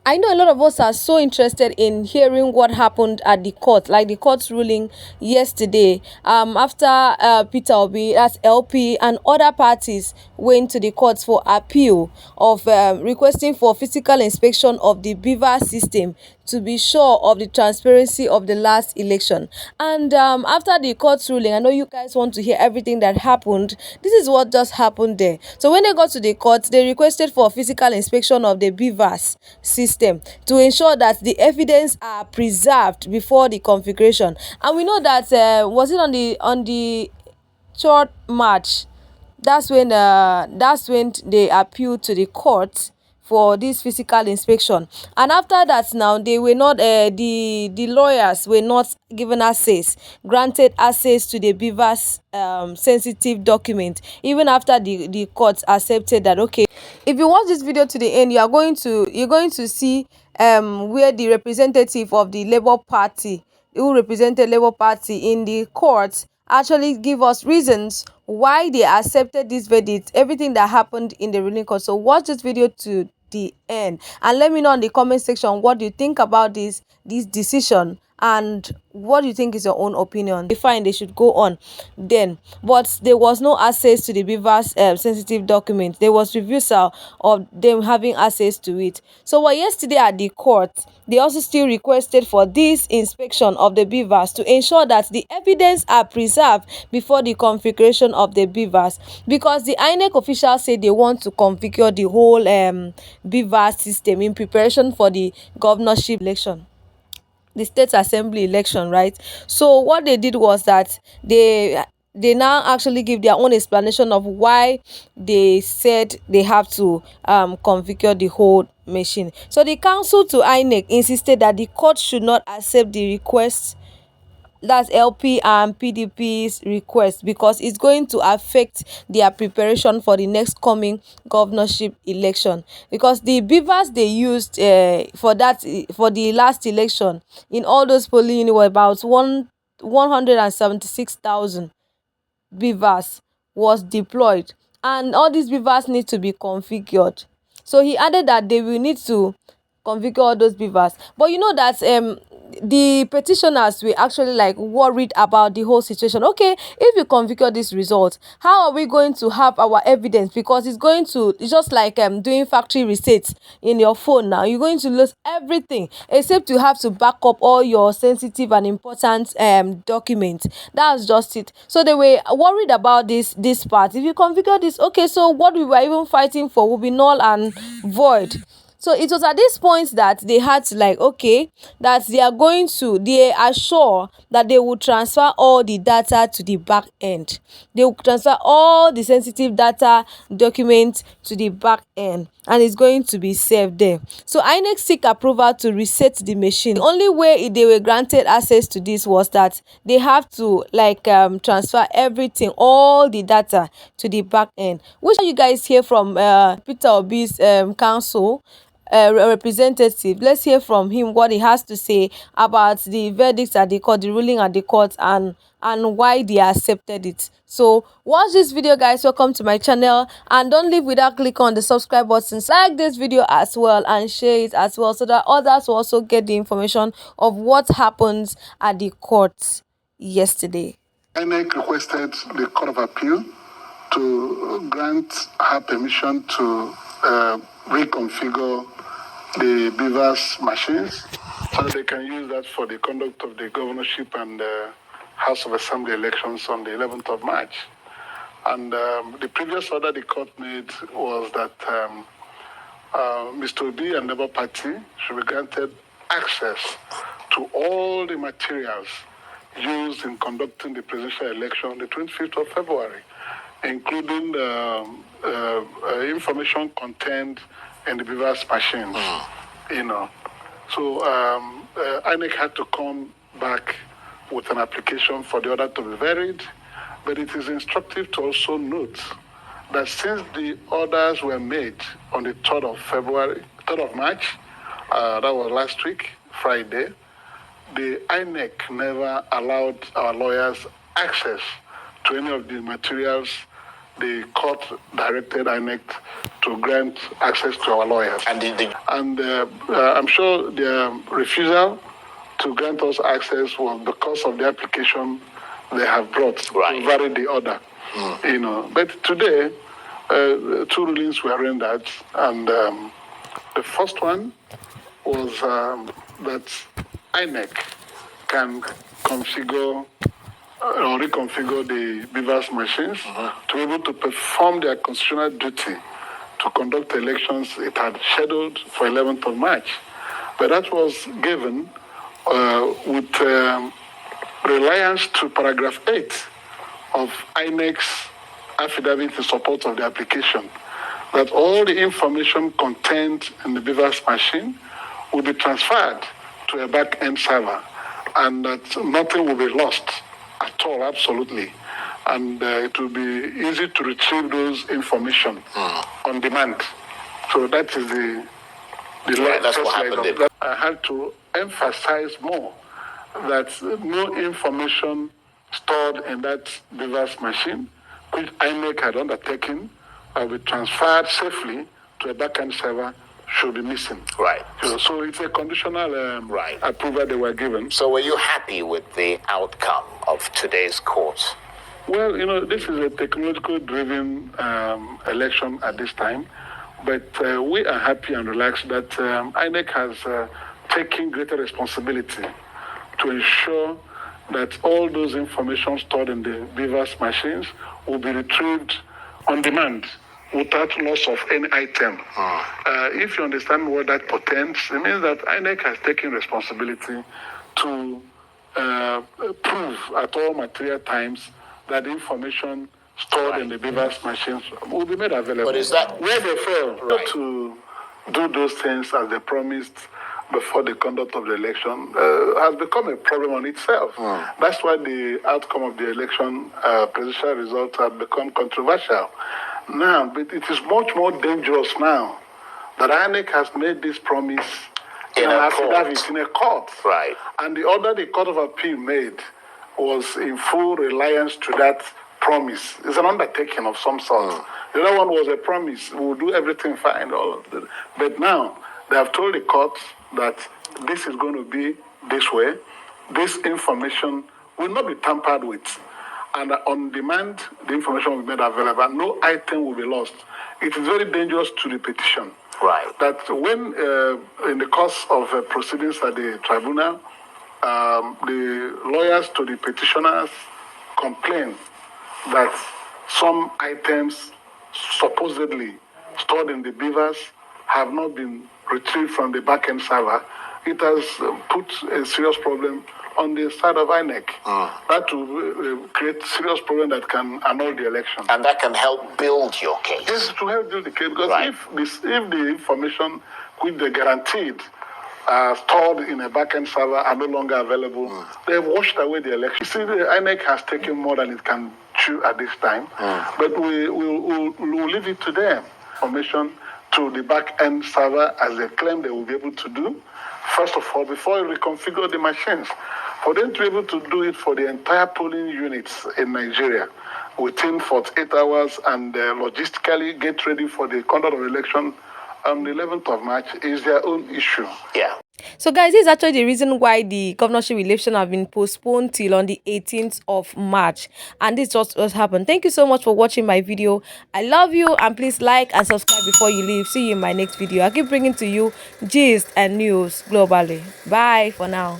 I know a lot of us are so interested in hearing what happened at the court, like the court's ruling yesterday. After Peter Obi, that's LP, and other parties went to the courts for appeal of requesting for physical inspection of the Bvas system to be sure of the transparency of the last election. And after the court's ruling, I know you guys want to hear everything that happened. This is what just happened there. So when they got to the court, they requested for physical inspection of the Bvas system to ensure that the evidence are preserved before the configuration. And we know that was it on the 3rd March, that's when they appealed to the court for this physical inspection. And after that, now they were not the lawyers were not given access, granted access to the Bvas sensitive document, even after the court accepted that. Okay, if you watch this video to the end, you're going to see where the representative of the Labour Party, who represented Labour Party in the court, actually give us reasons why they accepted this verdict, everything that happened in the ruling court. So watch this video to the end and let me know in the comment section what do you think about this decision, and what do you think is your own opinion. They find they should go on then, but there was no access to the Bvas sensitive document. There was refusal of them having access to it. So yesterday at the court, they also still requested for this inspection of the Bvas to ensure that the evidence are preserved before the configuration of the Bvas, because the INEC officials say they want to configure the whole Bvas system in preparation for the governorship election, the state assembly election, right? So what they did was that they now actually give their own explanation of why they said they have to configure the whole machine. So the council to INEC insisted that the court should not accept the request, that's LP and PDP's request, because it's going to affect their preparation for the next coming governorship election. Because the Bvas they used for the last election in all those polling units were about 176,000 Bvas was deployed, and all these Bvas need to be configured. So he added that they will need to configure all those Bvas. But you know that the petitioners were actually like worried about the whole situation. Okay, if you configure this result, how are we going to have our evidence? Because it's just like doing factory resets in your phone. Now you're going to lose everything except you have to back up all your sensitive and important documents. That's just it. So they were worried about this part. If you configure this, okay, so what we were even fighting for will be null and void. So it was at this point that they had to that they are sure that they will transfer all the data to the back end. They will transfer all the sensitive data documents to the back end, and it's going to be saved there. So INEC seek approval to reset the machine. The only way they were granted access to this was that they have to transfer everything, all the data to the back end. Which you guys hear from Peter Obi's council representative. Let's hear from him what he has to say about the verdicts at the court, the ruling at the court, and why they accepted it. So watch this video, guys. Welcome to my channel, and don't leave without clicking on the subscribe button. Like this video as well and share it as well, so that others will also get the information of what happens at the court yesterday. INEC requested the Court of Appeal to grant her permission to reconfigure the Bvas machines so that they can use that for the conduct of the governorship and House of Assembly elections on the 11th of March. And the previous order the court made was that Mr. Obi and Labour Party should be granted access to all the materials used in conducting the presidential election on the 25th of February, including information contained in the Bvas machines, So INEC had to come back with an application for the order to be varied, but it is instructive to also note that since the orders were made on the 3rd of March, that was last week, Friday, the INEC never allowed our lawyers access to any of the materials the court directed INEC to grant access to our lawyers. And I'm sure their refusal to grant us access was because of the application they have brought to vary the order. But today, two rulings were rendered, and the first one was that INEC can configure or reconfigure the Bvas machines to be able to perform their constitutional duty to conduct elections it had scheduled for 11th of March. But that was given with reliance to paragraph 8 of INEC's affidavit in support of the application, that all the information contained in the Bvas machine will be transferred to a back-end server, and that nothing will be lost at all, absolutely. And it will be easy to retrieve those information on demand. So that is the that's what happened. I had to emphasize more that no information stored in that Bvas machine, which INEC had undertaken, will be transferred safely to a back-end server, should be missing. Right. So it's a conditional approval they were given. So were you happy with the outcome of today's court? Well, this is a technological-driven election at this time, but we are happy and relaxed that INEC has taken greater responsibility to ensure that all those information stored in the Bvas machines will be retrieved on demand without loss of any item. If you understand what that portends, it means that INEC has taken responsibility to prove at all material times that the information stored in the Bvas machines will be made available. But is that where they fail to do those things as they promised before the conduct of the election has become a problem on itself. That's why the outcome of the election, presidential results, have become controversial. Now, but it is much more dangerous now that INEC has made this promise in a court. Right. And the order the Court of Appeal made was in full reliance to that promise. It's an undertaking of some sort. The other one was a promise. We'll do everything fine. But now, they have told the court that this is going to be this way. This information will not be tampered with. And on demand, the information will be made available. No item will be lost. It is very dangerous to the petition. Right. That when, in the course of proceedings at the tribunal, the lawyers to the petitioners complain that some items supposedly stored in the Bvas have not been retrieved from the back-end server, it has put a serious problem on the side of INEC. That will create serious problem that can annul the election. And that can help build your case. Yes, to help build the case, because if the information which they guaranteed stored in a back-end server are no longer available, they have washed away the election. You see, the INEC has taken more than it can chew at this time, but we'll leave it to them. Information to the back-end server, as they claim they will be able to do. First of all, before you reconfigure the machines, for them to be able to do it for the entire polling units in Nigeria within 48 hours and logistically get ready for the conduct of election on the 11th of March is their own issue. Yeah. So guys, this is actually the reason why the governorship election have been postponed till on the 18th of March. And this just happened. Thank you so much for watching my video. I love you, and please like and subscribe before you leave. See you in my next video. I keep bringing to you gist and news globally. Bye for now.